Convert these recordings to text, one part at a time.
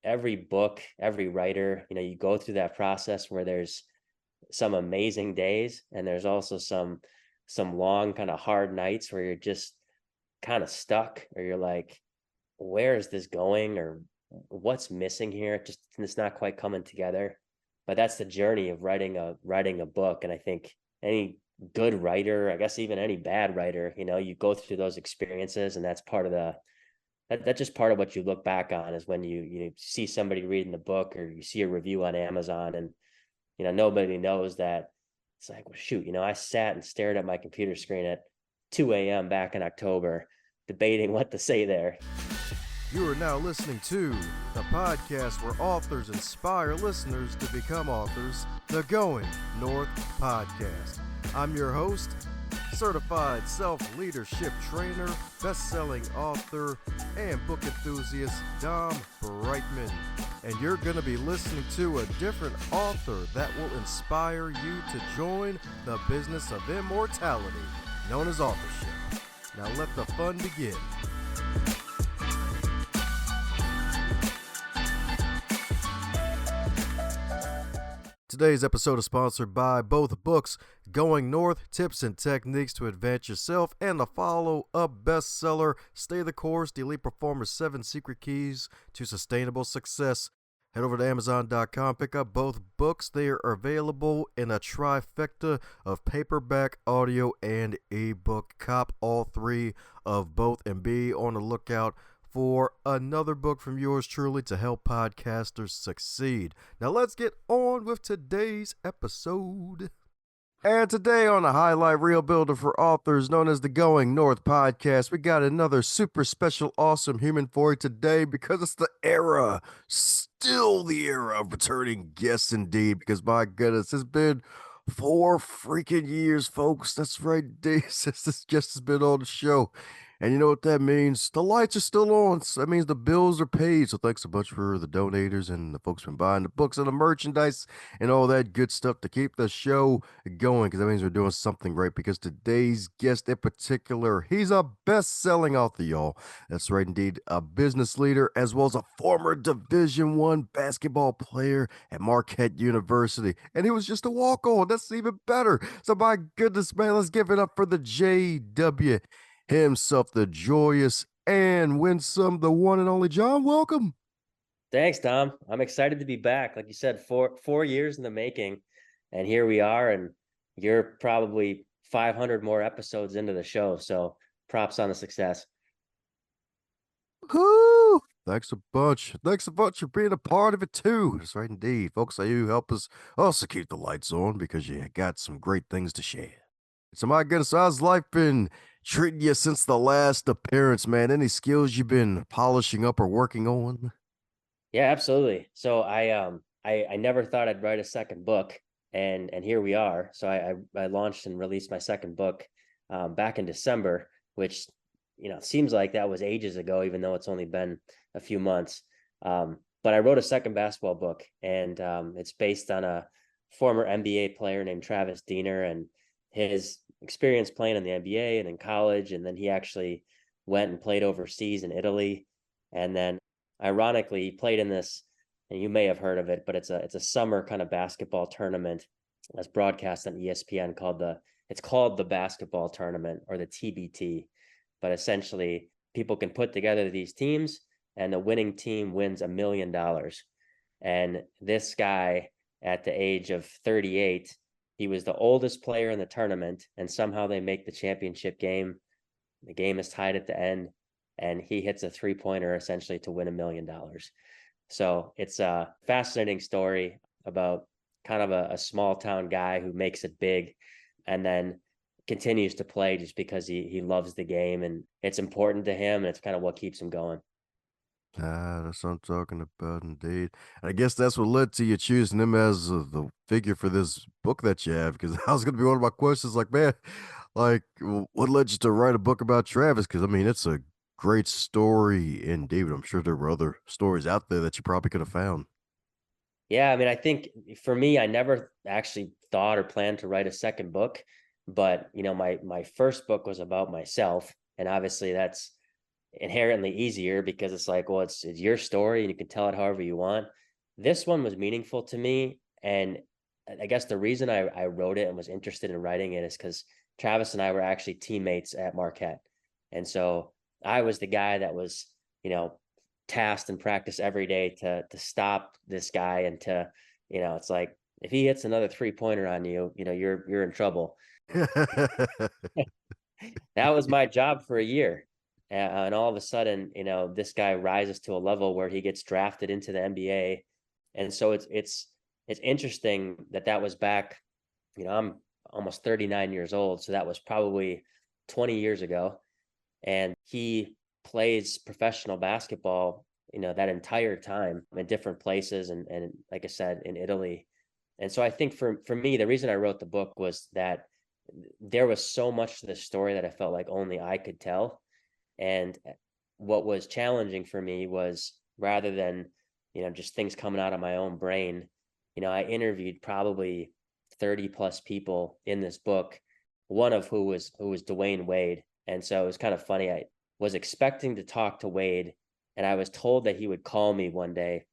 every book, every writer, you go through that process where there's some amazing days and there's also some long kind of hard nights where you're just kind of stuck, or you're like, where is this going, or what's missing here? Just it's not quite coming together. But that's the journey of writing a book. And I think any good writer, I guess even any bad writer, you go through those experiences, and that's part of that's just part of what you look back on, is when you see somebody reading the book, or you see a review on Amazon, and nobody knows that it's like, well, shoot, I sat and stared at my computer screen at 2 a.m. back in October, debating what to say there. You are now listening to the podcast where authors inspire listeners to become authors, the Going North Podcast. I'm your host, certified self-leadership trainer, best-selling author, and book enthusiast, DomBrightmon. And you're going to be listening to a different author that will inspire you to join the business of immortality, known as authorship. Now let the fun begin. Today's episode is sponsored by both books, Going North, Tips and Techniques to Advance Yourself, and the follow-up bestseller, Stay the Course, The Elite Performer's 7 Secret Keys to Sustainable Success. Head over to Amazon.com, pick up both books. They are available in a trifecta of paperback, audio, and ebook. Cop all three of both and be on the lookout for another book from yours truly to help podcasters succeed. Now let's get on with today's episode. And today on the Highlight Reel Builder for Authors, known as the Going North Podcast, we got another super special, awesome human for you today, because it's the era, still the era of returning guests indeed, because my goodness, it's been 4 freaking years, folks. That's right, since this guest has been on the show. And you know what that means? The lights are still on. So that means the bills are paid. So thanks a bunch for the donators and the folks who've been buying the books and the merchandise and all that good stuff to keep the show going, because that means we're doing something right. Because today's guest in particular, he's a best-selling author, y'all. That's right, indeed. A business leader, as well as a former Division I basketball player at Marquette University. And he was just a walk-on. That's even better. So my goodness, man, let's give it up for the JW himself, the joyous and winsome, the one and only John Willkom. Thanks, Dom. I'm excited to be back. Like you said, four years in the making, and here we are. And you're probably 500 more episodes into the show, so props on the success. Woo! Thanks a bunch. Thanks a bunch for being a part of it too. That's right, indeed, folks. You help us also keep the lights on, because you got some great things to share. So my goodness, how's life been treating you since the last appearance, man? Any skills you've been polishing up or working on? Yeah, absolutely. So I never thought I'd write a second book, and here we are. So I launched and released my second book back in December, which seems like that was ages ago, even though it's only been a few months. But I wrote a second basketball book, and it's based on a former NBA player named Travis Diener and his experience playing in the NBA and in college. And then he actually went and played overseas in Italy. And then ironically, he played in this, and you may have heard of it, but it's a summer kind of basketball tournament that's broadcast on ESPN called the basketball tournament, or the TBT. But essentially, people can put together these teams, and the winning team wins $1 million. And this guy, at the age of 38, he was the oldest player in the tournament, and somehow they make the championship game. The game is tied at the end, and he hits a three-pointer essentially to win $1 million. So it's a fascinating story about kind of a small town guy who makes it big, and then continues to play just because he loves the game, and it's important to him, and it's kind of what keeps him going. That's what I'm talking about, indeed. I guess that's what led to you choosing him as the figure for this book that you have, because that was going to be one of my questions. Like, man, like, what led you to write a book about Travis? Because, I mean, it's a great story indeed. I'm sure there were other stories out there that you probably could have found. Yeah, I mean, I think for me, I never actually thought or planned to write a second book, but my first book was about myself, and obviously that's inherently easier because it's like, well, it's your story and you can tell it however you want. This one was meaningful to me. And I guess the reason I wrote it and was interested in writing it is because Travis and I were actually teammates at Marquette. And so I was the guy that was, tasked in practice every day to stop this guy and to, it's like if he hits another 3-pointer on you, you're in trouble. That was my job for a year. And all of a sudden, this guy rises to a level where he gets drafted into the NBA. And so it's interesting that was back, I'm almost 39 years old. So that was probably 20 years ago. And he plays professional basketball, that entire time in different places. And like I said, in Italy. And so I think for me, the reason I wrote the book was that there was so much to this story that I felt like only I could tell. And what was challenging for me was rather than, just things coming out of my own brain, I interviewed probably 30 plus people in this book, one of who was Dwayne Wade. And so it was kind of funny. I was expecting to talk to Wade, and I was told that he would call me one day.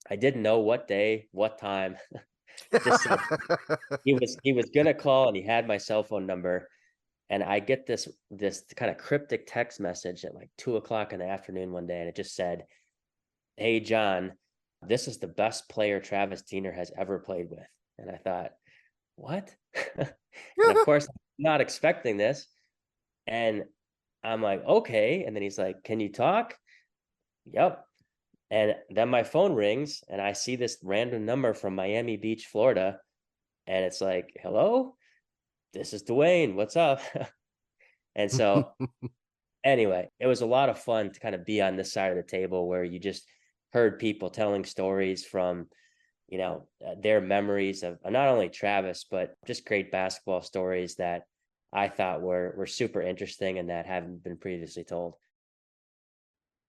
I didn't know what day, what time. Just said he was gonna call, and he had my cell phone number. And I get this kind of cryptic text message at like 2 o'clock in the afternoon one day, and it just said, "Hey John, this is the best player Travis Diener has ever played with." And I thought, what? And of course, I'm not expecting this. And I'm like, okay. And then he's like, "Can you talk?" Yep. And then my phone rings, and I see this random number from Miami Beach, Florida, and it's like, "Hello, this is Dwayne. What's up?" And so anyway, it was a lot of fun to kind of be on this side of the table where you just heard people telling stories from, their memories of not only Travis, but just great basketball stories that I thought were super interesting and that haven't been previously told.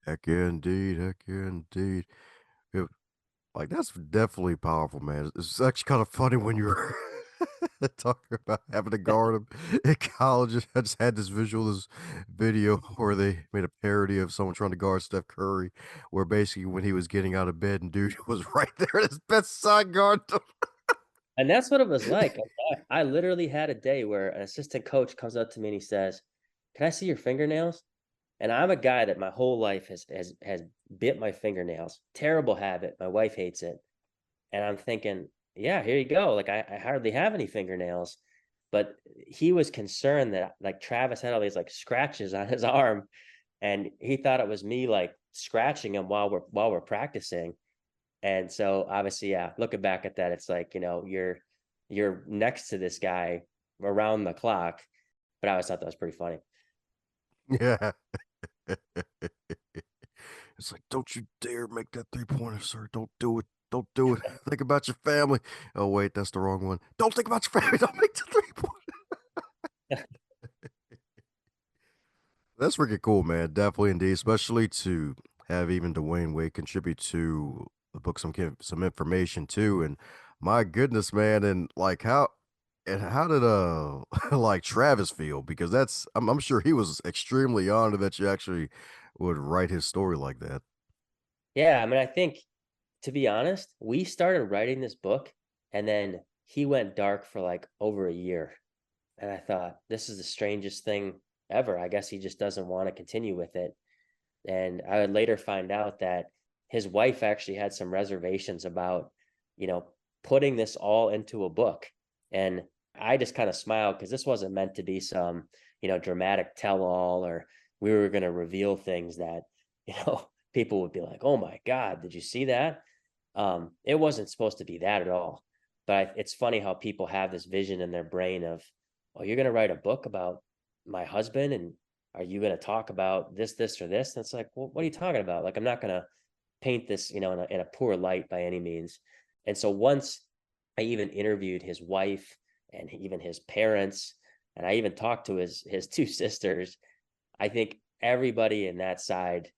Heck yeah, indeed. Heck yeah, indeed. Yeah, like, that's definitely powerful, man. It's actually kind of funny when you're talking about having to guard him in college. I just had this this video where they made a parody of someone trying to guard Steph Curry, where basically when he was getting out of bed and dude was right there, his best side guard. And that's what it was like. I literally had a day where an assistant coach comes up to me and he says, "Can I see your fingernails?" And I'm a guy that my whole life has bit my fingernails. Terrible habit. My wife hates it. And I'm thinking, yeah, here you go. Like I hardly have any fingernails. But he was concerned that like Travis had all these like scratches on his arm, and he thought it was me like scratching him while we're practicing. And so obviously, yeah, looking back at that, it's like, you're next to this guy around the clock. But I always thought that was pretty funny. Yeah. It's like, don't you dare make that 3-pointer, sir. Don't do it. Don't do it. Think about your family. Oh, wait, that's the wrong one. Don't think about your family. Don't make the 3-pointer. That's freaking cool, man. Definitely indeed, especially to have even Dwayne Wade contribute to the book some information too. And my goodness, man, and how did like Travis feel? Because I'm sure he was extremely honored that you actually would write his story like that. Yeah, I mean, I think, to be honest, we started writing this book, and then he went dark for like over a year. And I thought, this is the strangest thing ever. I guess he just doesn't want to continue with it. And I would later find out that his wife actually had some reservations about, you know, putting this all into a book. And I just kind of smiled because this wasn't meant to be some, dramatic tell all, or we were going to reveal things that, people would be like, "Oh my God, did you see that?" It wasn't supposed to be that at all. But it's funny how people have this vision in their brain of, "Oh, you're going to write a book about my husband, and are you going to talk about this, or this?" And it's like, well, what are you talking about? Like, I'm not going to paint this, in a poor light by any means. And so once I even interviewed his wife and even his parents, and I even talked to his two sisters, I think everybody in that side,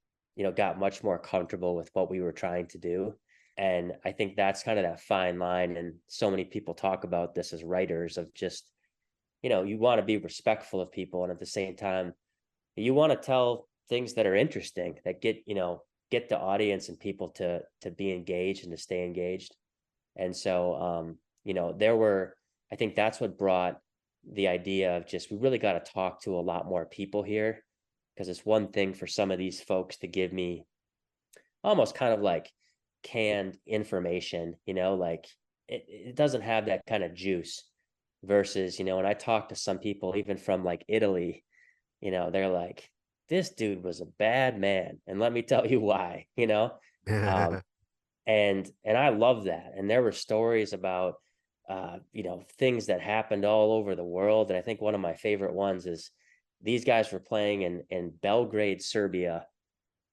got much more comfortable with what we were trying to do. And I think that's kind of that fine line. And so many people talk about this as writers of just, you want to be respectful of people. And at the same time, you want to tell things that are interesting that get the audience and people to be engaged and to stay engaged. And so, there were, I think that's what brought the idea of just, we really got to talk to a lot more people here, because it's one thing for some of these folks to give me almost kind of like canned information, like it doesn't have that kind of juice versus, when I talk to some people, even from like Italy, they're like, this dude was a bad man. And let me tell you why, um, and I love that. And there were stories about, things that happened all over the world. And I think one of my favorite ones is these guys were playing in Belgrade, Serbia,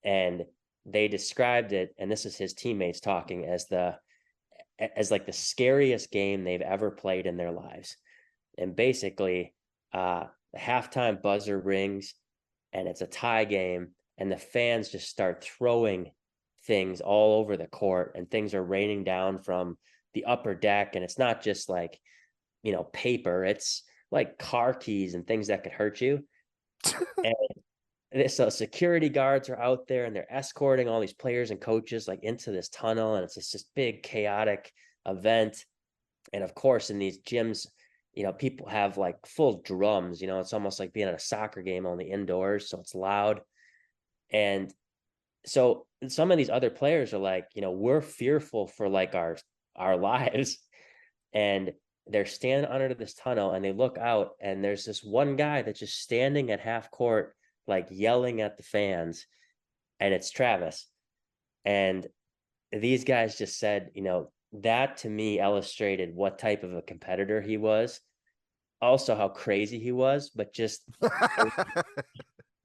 and they described it, and this is his teammates talking, as like the scariest game they've ever played in their lives. And basically, the halftime buzzer rings, and it's a tie game, and the fans just start throwing things all over the court, and things are raining down from the upper deck, and it's not just like paper, it's like car keys and things that could hurt you. And so security guards are out there, and they're escorting all these players and coaches like into this tunnel, and it's just this big chaotic event. And of course, in these gyms, people have like full drums, it's almost like being at a soccer game, only indoors, so it's loud. And so some of these other players are like, we're fearful for like our lives. And they're standing under this tunnel, and they look out, and there's this one guy that's just standing at half court, like yelling at the fans, and it's Travis. And these guys just said, that to me illustrated what type of a competitor he was, also how crazy he was, but just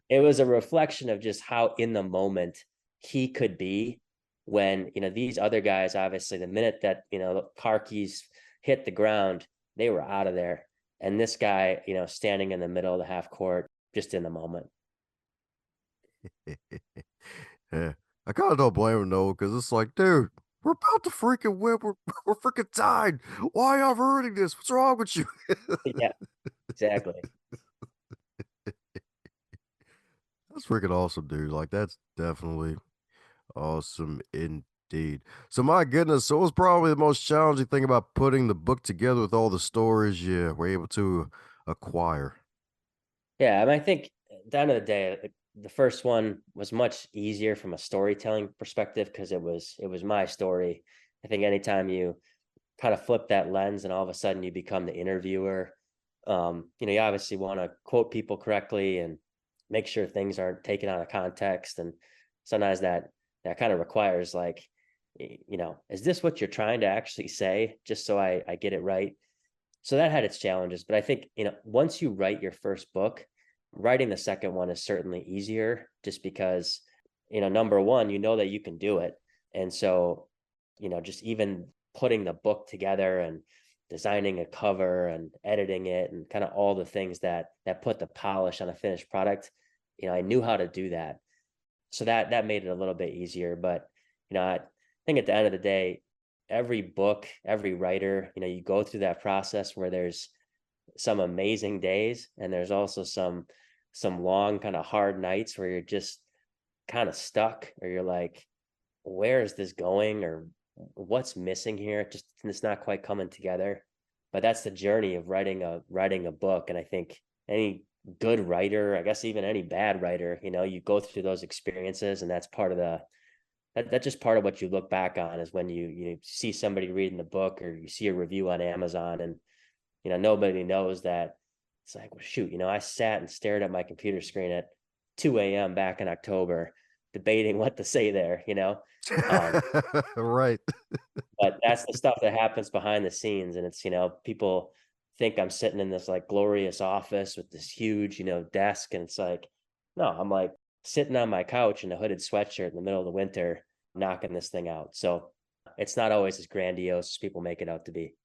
it was a reflection of just how in the moment he could be, when these other guys, obviously the minute that the car keys hit the ground, they were out of there. And this guy, standing in the middle of the half court, just in the moment. Yeah. I kind of don't blame him though, because it's like, dude, we're about to freaking win. We're freaking tied. Why y'all ruining this? What's wrong with you? Yeah, exactly. That's freaking awesome, dude. Like, that's definitely awesome indeed. So, my goodness, so it was probably the most challenging thing about putting the book together with all the stories you were able to acquire. Yeah, I mean, I think at the end of the day, the first one was much easier from a storytelling perspective, because it was my story. I think anytime you kind of flip that lens, and all of a sudden you become the interviewer, you obviously want to quote people correctly and make sure things aren't taken out of context. And sometimes that kind of requires like, is this what you're trying to actually say, just so I get it right. So that had its challenges, but I think, once you write your first book, writing the second one is certainly easier, just because, number one, that you can do it. And so, just even putting the book together and designing a cover and editing it, and kind of all the things that put the polish on a finished product, I knew how to do that. So that made it a little bit easier. But, I think at the end of the day, every book, every writer, you go through that process where there's some amazing days, and there's also some long kind of hard nights where you're just kind of stuck, or you're like, where is this going, or what's missing here? It's not quite coming together. But that's the journey of writing a book. And I think any good writer, I guess even any bad writer, you go through those experiences, and that's part of that's just part of what you look back on, is when you see somebody reading the book, or you see a review on Amazon, and nobody knows that it's like, well, shoot, I sat and stared at my computer screen at 2 a.m. back in October, debating what to say there. Um, Right. but that's the stuff that happens behind the scenes, and it's, people think I'm sitting in this like glorious office with this huge, desk, and it's like, no, I'm like sitting on my couch in a hooded sweatshirt in the middle of the winter, knocking this thing out. So it's not always as grandiose as people make it out to be.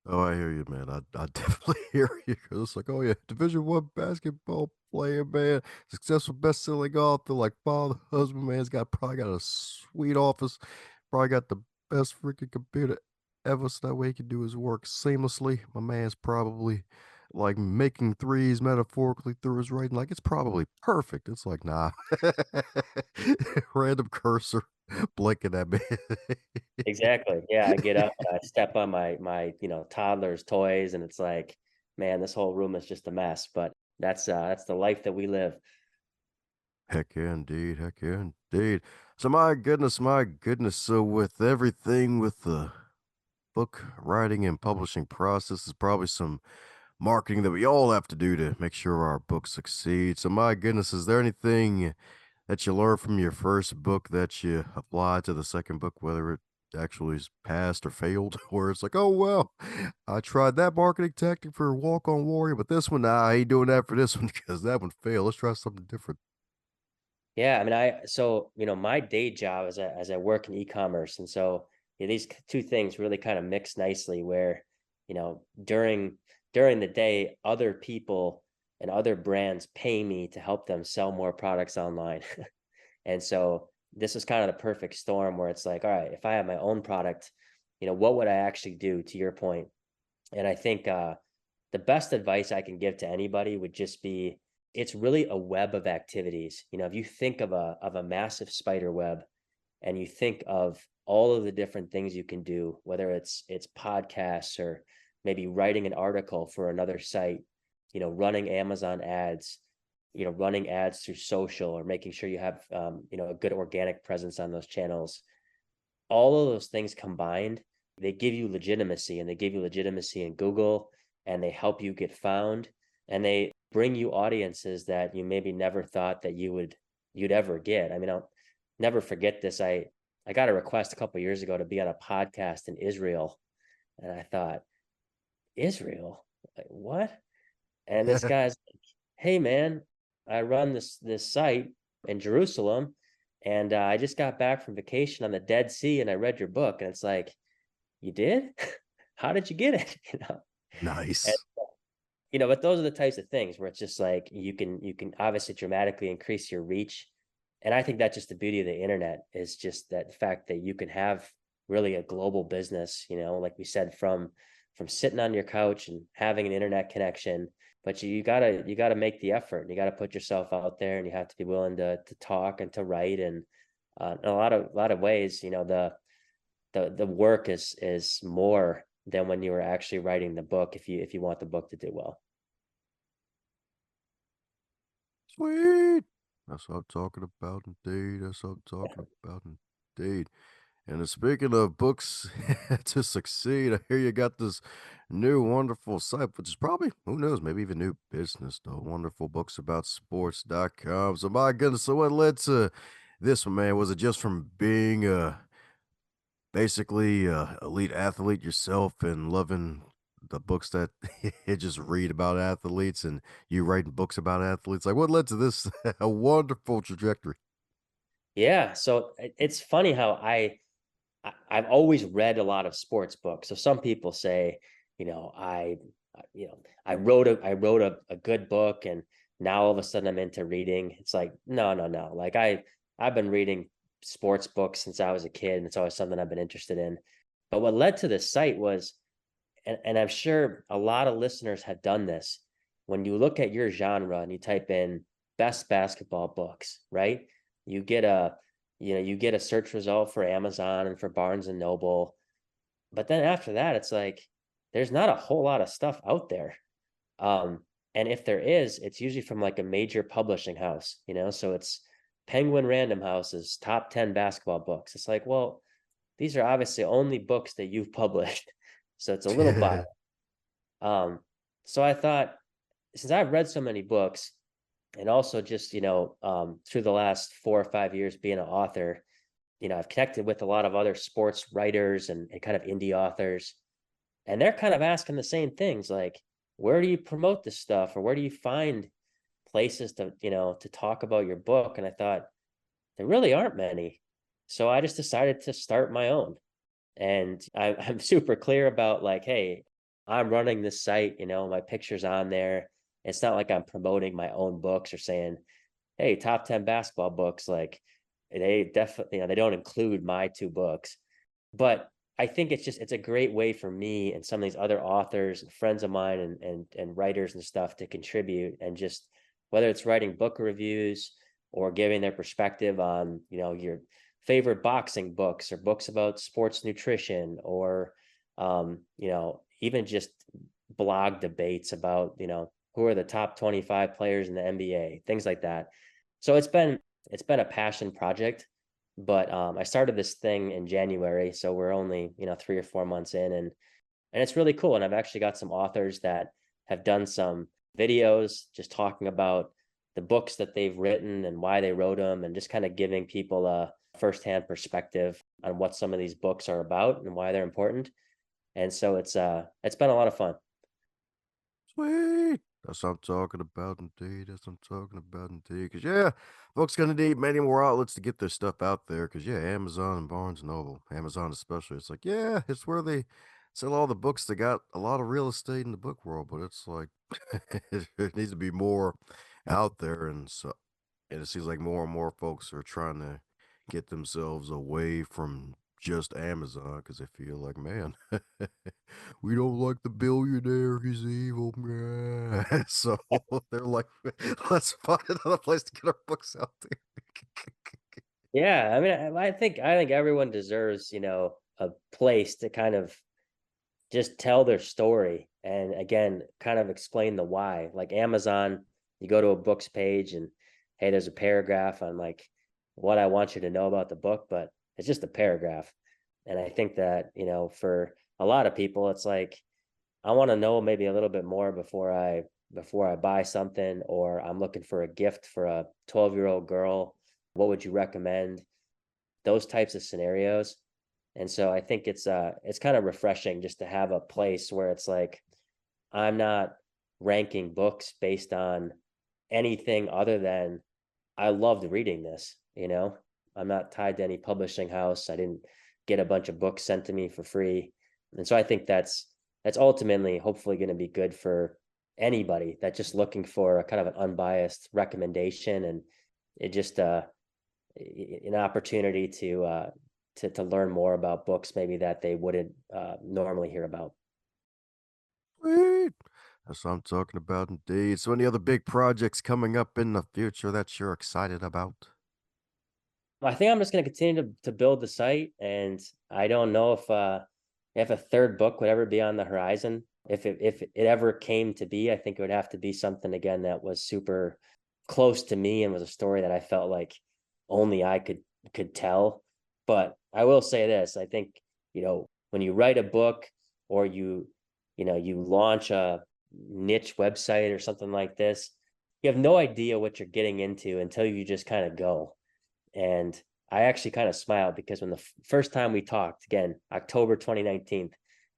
Oh, I hear you, man. I definitely hear you. 'Cause it's like, oh yeah, Division 1 basketball player, man, successful best-selling author, like father, husband, man. He's probably got a sweet office, probably got the best freaking computer ever, so that way he can do his work seamlessly. My man's probably like making threes metaphorically through his writing. Like, it's probably perfect. It's like, nah. Random cursor blinking at me. Exactly. Yeah, I get up and I step on my toddler's toys, and it's like, man, this whole room is just a mess. But that's the life that we live. Heck yeah, indeed. Heck yeah, indeed. So, my goodness, my goodness. So, with everything with the book writing and publishing process, is probably some marketing that we all have to do to make sure our book succeeds. So, my goodness, is there anything that you learned from your first book that you applied to the second book, whether it actually is passed or failed, where it's like, oh, well, I tried that marketing tactic for Walk on Warrior, but this one, nah, I ain't doing that for this one because that one failed. Let's try something different. Yeah, I mean, my day job is as I work in e-commerce, and so these two things really kind of mix nicely. Where during the day, other people and other brands pay me to help them sell more products online, and so this is kind of the perfect storm where it's like, all right, if I have my own product, what would I actually do? To your point, and I think the best advice I can give to anybody would just be it's really a web of activities. If you think of a massive spider web and you think of all of the different things you can do, whether it's podcasts or maybe writing an article for another site, running Amazon ads, running ads through social or making sure you have a good organic presence on those channels. All of those things combined, they give you legitimacy, and they give you legitimacy in Google, and they help you get found, and they bring you audiences that you maybe never thought that you'd ever get. I mean, I'll never forget this. I got a request a couple of years ago to be on a podcast in Israel, and I thought, Israel? Like, what? And this guy's like, hey man, I run this site in Jerusalem, and I just got back from vacation on the Dead Sea, and I read your book. And it's like, you did? How did you get it? And Nice. but those are the types of things where it's just like you can obviously dramatically increase your reach. And I think that's just the beauty of the internet, is just that fact that you can have really a global business, like we said, from sitting on your couch and having an internet connection. But you gotta make the effort, and you gotta put yourself out there, and you have to be willing to talk and to write. And in a lot of ways, the work is more than when you were actually writing the book, if you want the book to do well. Sweet. That's what I'm talking about, indeed. That's what I'm talking about, indeed. And speaking of books to succeed, I hear you got this new wonderful site, which is probably, who knows, maybe even new business, though. Wonderful books about sports.com. So, my goodness, so what led to this one, man? Was it just from being basically elite athlete yourself and loving the books that you just read about athletes and you writing books about athletes? Like, what led to this a wonderful trajectory? Yeah, so it's funny how I've always read a lot of sports books. So some people say, you know, I, I wrote a good book, and now all of a sudden I'm into reading. It's like, no, no, no. Like I've been reading sports books since I was a kid, and it's always something I've been interested in. But what led to this site was, and I'm sure a lot of listeners have done this, when you look at your genre and you type in best basketball books, right? You get a you get a search result for Amazon and for Barnes and Noble. But then after that, it's like there's not a whole lot of stuff out there. Um, and if there is, it's usually from like a major publishing house, so it's Penguin Random House's top 10 basketball books. It's like, well, these are obviously only books that you've published. So it's a little biased. Um, so I thought, since I've read so many books, and also just, through the last 4 or 5 years being an author, I've connected with a lot of other sports writers and kind of indie authors, and they're kind of asking the same things, like, where do you promote this stuff, or where do you find places to talk about your book? And I thought, there really aren't many. So I just decided to start my own. And I'm super clear about, like, hey, I'm running this site, my picture's on there. It's not like I'm promoting my own books or saying, hey, top 10 basketball books. Like, they definitely, they don't include my two books. But I think it's a great way for me and some of these other authors and friends of mine and writers and stuff to contribute, and just whether it's writing book reviews or giving their perspective on, your favorite boxing books or books about sports nutrition, or even just blog debates about, who are the top 25 players in the NBA, things like that. So it's been a passion project, but I started this thing in January, so we're only 3 or 4 months in, and it's really cool. And I've actually got some authors that have done some videos just talking about the books that they've written and why they wrote them, and just kind of giving people a firsthand perspective on what some of these books are about and why they're important. And so it's been a lot of fun. Sweet. That's what I'm talking about, indeed. That's what I'm talking about, indeed. Because, yeah, folks going to need many more outlets to get their stuff out there. Because, yeah, Amazon and Barnes Noble, Amazon especially, it's like, yeah, it's where they sell all the books that got a lot of real estate in the book world. But it's like, it needs to be more out there. And it seems like more and more folks are trying to get themselves away from just Amazon because they feel like, man, we don't like the billionaire. He's evil, man. So they're like, let's find another place to get our books out there. Yeah, I mean, I think everyone deserves, a place to kind of just tell their story, and again, kind of explain the why. Like Amazon, you go to a books page and hey, there's a paragraph on like what I want you to know about the book, but it's just a paragraph. And I think that, for a lot of people, it's like I want to know maybe a little bit more before I buy something, or I'm looking for a gift for a 12-year-old girl. What would you recommend? Those types of scenarios. And so I think it's kind of refreshing just to have a place where it's like I'm not ranking books based on anything other than I loved reading this, I'm not tied to any publishing house. I didn't get a bunch of books sent to me for free. And so I think that's ultimately hopefully going to be good for anybody that's just looking for a kind of an unbiased recommendation, and it just an opportunity to learn more about books maybe that they wouldn't normally hear about. Sweet. That's what I'm talking about, indeed. So, any other big projects coming up in the future that you're excited about? I think I'm just going to continue to build the site, and I don't know if a third book would ever be on the horizon. If it ever came to be, I think it would have to be something again that was super close to me and was a story that I felt like only I could tell. But I will say this: I think, when you write a book, or you launch a niche website or something like this, you have no idea what you're getting into until you just kind of go. And I actually kind of smiled because when the first time we talked, again, October 2019,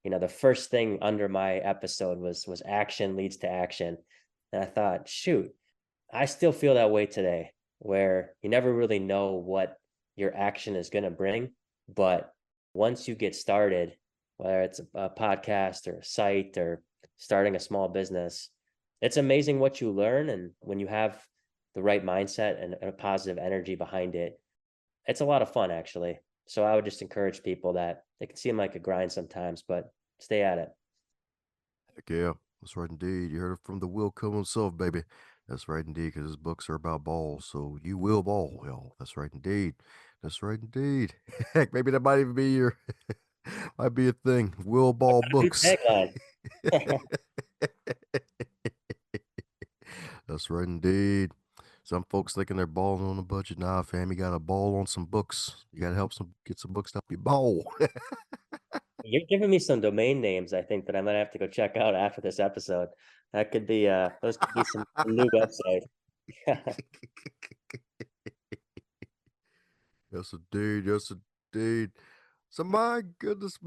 the first thing under my episode was action leads to action. And I thought, shoot, I still feel that way today, where you never really know what your action is going to bring. But once you get started, whether it's a podcast or a site or starting a small business, it's amazing what you learn. And when you have the right mindset and a positive energy behind it, it's a lot of fun, actually. So I would just encourage people that it can seem like a grind sometimes, but stay at it. Heck yeah, that's right indeed. You heard it from the Willkom himself, baby. That's right indeed, because his books are about balls, so you will ball, y'all. That's right indeed. That's right indeed. Heck, maybe that might even be your might be a thing. Will ball New books. tagline. That's right indeed. Some folks thinking they're balling on a budget. Nah, fam, you gotta ball on some books. You gotta help some get some books to help you ball. You're giving me some domain names, I think, that I might have to go check out after this episode. That could be those could be some new website. Yes, indeed. Yes, indeed. So my goodness,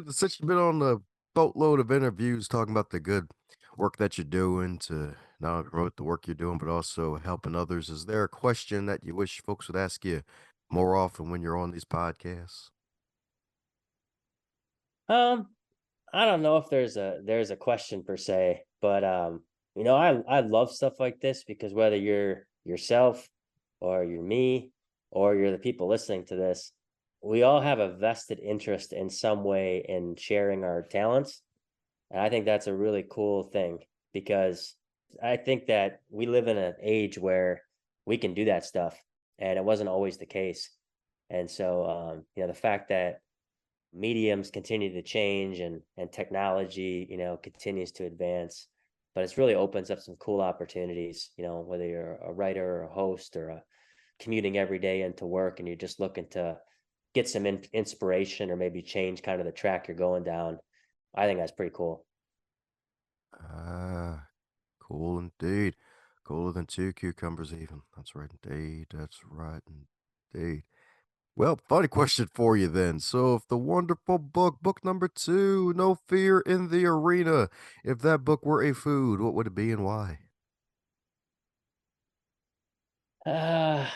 since you've been on a boatload of interviews talking about the good work that you're doing to not only promote the work you're doing, but also helping others, is there a question that you wish folks would ask you more often when you're on these podcasts? Um, I don't know if there's a question per se, but I love stuff like this because whether you're yourself or you're me or you're the people listening to this, we all have a vested interest in some way in sharing our talents. And I think that's a really cool thing because I think that we live in an age where we can do that stuff, and it wasn't always the case. And so, the fact that mediums continue to change and technology, continues to advance, but it's really opens up some cool opportunities. Whether you're a writer or a host or commuting every day into work, and you're just looking to get some inspiration or maybe change kind of the track you're going down. I think that's pretty cool. Ah, cool indeed. Cooler than two cucumbers, even. That's right, indeed. That's right, indeed. Well, funny question for you then. So, if the wonderful book number two, No Fear in the Arena, if that book were a food, what would it be and why? Uh,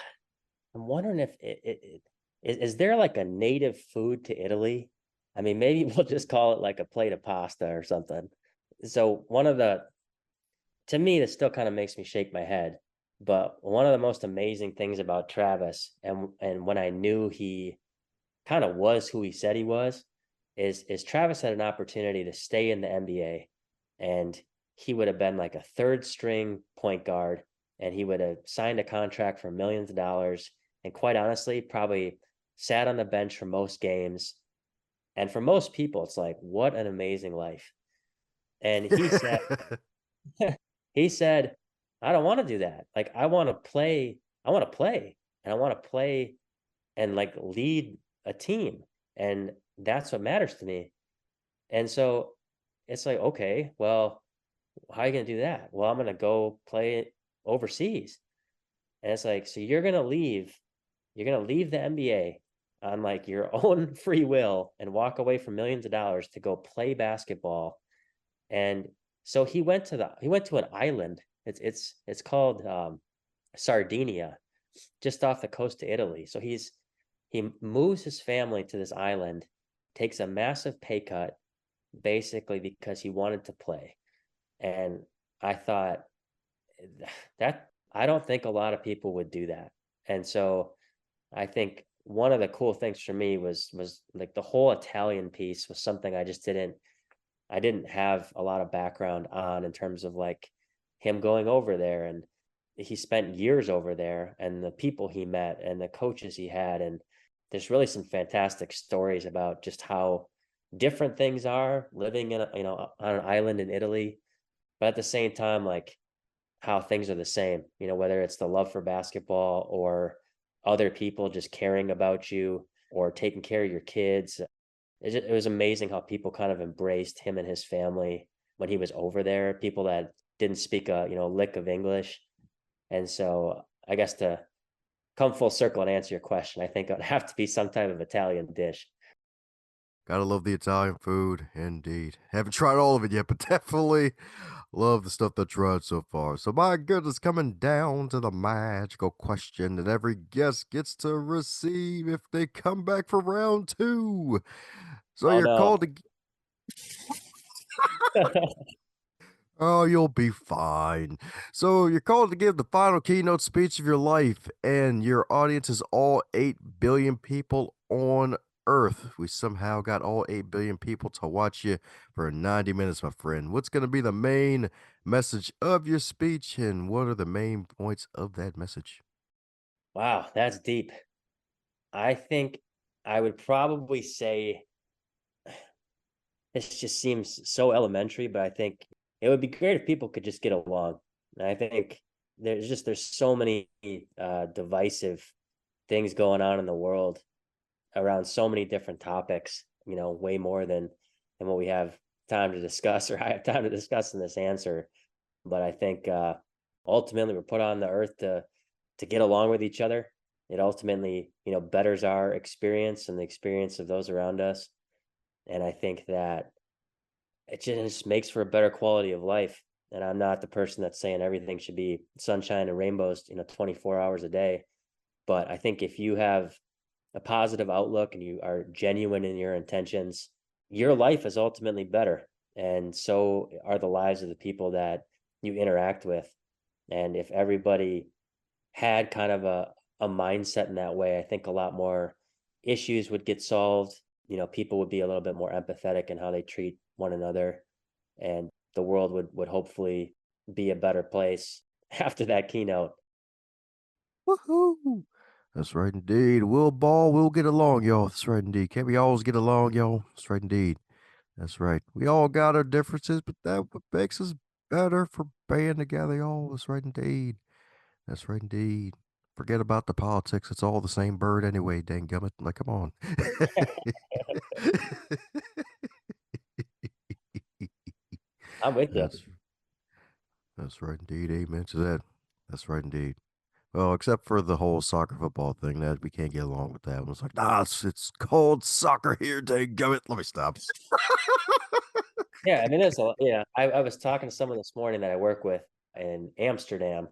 I'm wondering if is there like a native food to Italy? I mean, maybe we'll just call it like a plate of pasta or something. So to me, this still kind of makes me shake my head. But one of the most amazing things about Travis, and when I knew he kind of was who he said he was, is Travis had an opportunity to stay in the NBA, and he would have been like a third string point guard, and he would have signed a contract for millions of dollars, and quite honestly, probably sat on the bench for most games. And for most people, it's like, what an amazing life. And he said, I don't want to do that. Like, I want to play, and I want to play and like lead a team. And that's what matters to me. And so it's like, okay, well, how are you going to do that? Well, I'm going to go play overseas. And it's like, so you're going to leave the NBA on like your own free will and walk away from millions of dollars to go play basketball. And so he went to an island. It's called Sardinia, just off the coast of Italy. So he moves his family to this island, takes a massive pay cut, basically because he wanted to play. And I thought that I don't think a lot of people would do that. And so I think one of the cool things for me was like the whole Italian piece was something I didn't have a lot of background on in terms of like him going over there, and he spent years over there, and the people he met and the coaches he had. And there's really some fantastic stories about just how different things are living on an island in Italy, but at the same time, like how things are the same, whether it's the love for basketball or other people just caring about you or taking care of your kids. It was amazing how people kind of embraced him and his family when he was over there, people that didn't speak a lick of English. And so I guess to come full circle and answer your question, I think it would have to be some type of Italian dish. Gotta love the Italian food, indeed. Haven't tried all of it yet, but definitely love the stuff that tried so far. So, my goodness, coming down to the magical question that every guest gets to receive if they come back for round two. So, Oh you're no. called to. Oh, you'll be fine. So, you're called to give the final keynote speech of your life, and your audience is all 8 billion people on Earth. We somehow got all 8 billion people to watch you for 90 minutes, my friend. What's going to be the main message of your speech, and what are the main points of that message? Wow, that's deep. I think I would probably say this just seems so elementary, but I think it would be great if people could just get along. And I think there's so many divisive things going on in the world around so many different topics, way more than what we have time to discuss or I have time to discuss in this answer. But I think ultimately we're put on the earth to get along with each other. It ultimately, betters our experience and the experience of those around us. And I think that it just makes for a better quality of life. And I'm not the person that's saying everything should be sunshine and rainbows, 24 hours a day. But I think if you have a positive outlook and you are genuine in your intentions, your life is ultimately better. And so are the lives of the people that you interact with. And if everybody had kind of a mindset in that way, I think a lot more issues would get solved. People would be a little bit more empathetic in how they treat one another, and the world would hopefully be a better place after that keynote. Woohoo! That's right indeed. We'll ball, we'll get along, y'all. That's right indeed. Can't we always get along, y'all? That's right indeed. That's right. We all got our differences, but that what makes us better for being together, y'all. That's right indeed. That's right indeed. Forget about the politics. It's all the same bird anyway, dang gummit. Like, come on. I'm with you. That's that's right indeed. Amen to that. That's right indeed. Well, except for the whole soccer football thing, that we can't get along with that. It was like, nah, it's called soccer here, dang gummit. Let me stop. Yeah, I mean, I was talking to someone this morning that I work with in Amsterdam,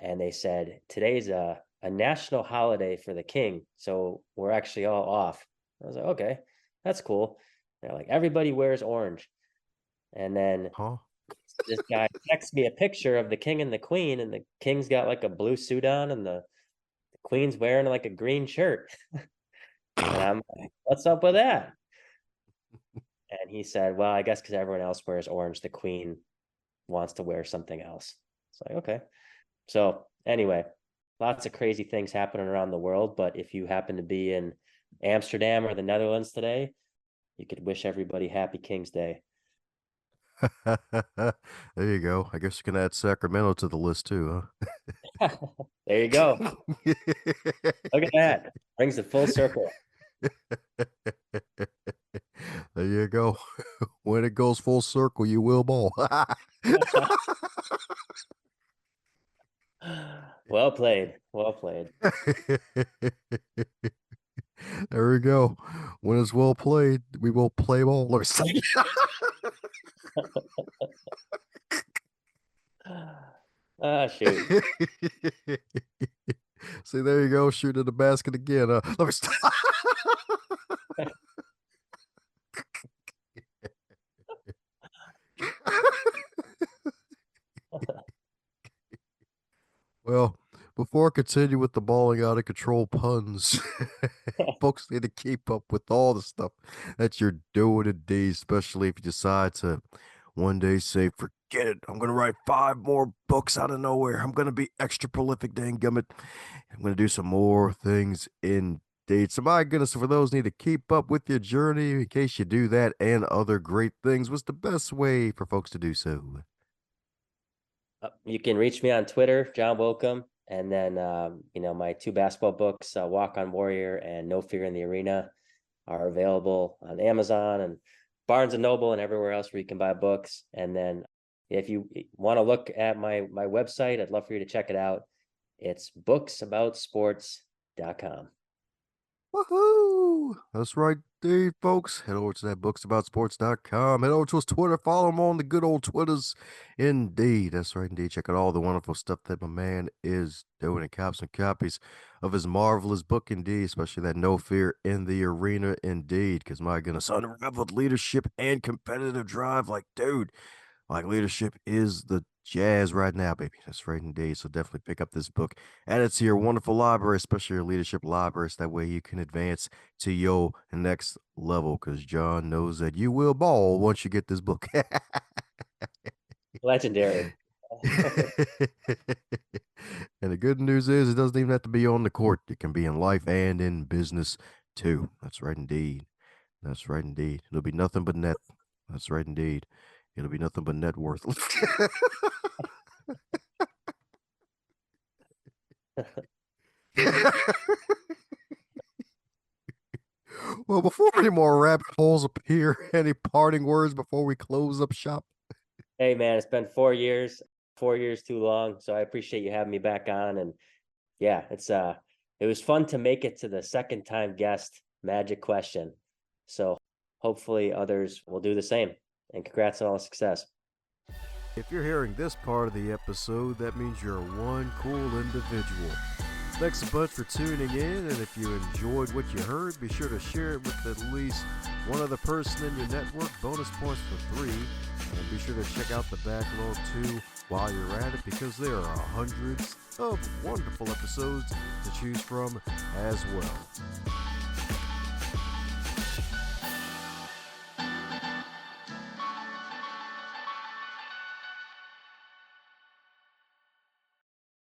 and they said today's a national holiday for the king, so we're actually all off. I was like, okay, that's cool. They're like, everybody wears orange, and then Huh? this guy texts me a picture of the king and the queen, and the king's got like a blue suit on, and the queen's wearing like a green shirt, and I'm like, what's up with that? And he said, well, I guess because everyone else wears orange, the queen wants to wear something else. It's like, okay. So anyway, lots of crazy things happening around the world. But if you happen to be in Amsterdam or the Netherlands today, you could wish everybody happy King's Day. There you go. I guess you can add Sacramento to the list too, There you go. huh? Look at that. Brings it full circle. There you go. When it goes full circle, you will ball. Well played. Well played. There we go. When it's well played, we will play ball. Let me see. Shoot. See, there you go. Shoot in the basket again. Let me stop. Well, before I continue with the balling out of control puns, folks need to keep up with all the stuff that you're doing today, especially if you decide to one day say, forget it, I'm going to write 5 more books out of nowhere. I'm going to be extra prolific, dang gummit. I'm going to do some more things indeed. So, my goodness, for those need to keep up with your journey, in case you do that and other great things, what's the best way for folks to do so? You can reach me on Twitter, John Willkom, and then my 2 basketball books, Walk on Warrior and No Fear in the Arena, are available on Amazon and Barnes and Noble and everywhere else where you can buy books. And then if you want to look at my website, I'd love for you to check it out. It's booksaboutsports.com. Woohoo! That's right, Dave, folks. Head over to that booksaboutsports.com. Head over to his Twitter. Follow him on the good old Twitters. Indeed. That's right, indeed. Check out all the wonderful stuff that my man is doing and cop some copies of his marvelous book, indeed, especially that No Fear in the Arena, indeed. Because, my goodness, unrivaled leadership and competitive drive. Like, dude, like leadership is the jazz right now, baby. That's right indeed. So definitely pick up this book. Add it to your wonderful library, especially your leadership libraries. That way you can advance to your next level. Because John knows that you will ball once you get this book. Legendary. And the good news is it doesn't even have to be on the court. It can be in life and in business too. That's right indeed. That's right indeed. It'll be nothing but net. That's right indeed. It'll be nothing but net worth. Well, before any more rabbit holes appear, any parting words before we close up shop? Hey man, it's been 4 years, 4 years too long. So I appreciate you having me back on. And yeah, it was fun to make it to the second time guest magic question. So hopefully others will do the same. And congrats on all the success. If you're hearing this part of the episode, that means you're one cool individual. Thanks a bunch for tuning in, and if you enjoyed what you heard, be sure to share it with at least one other person in your network. Bonus points for 3. And be sure to check out the backlog too while you're at it, because there are hundreds of wonderful episodes to choose from as well.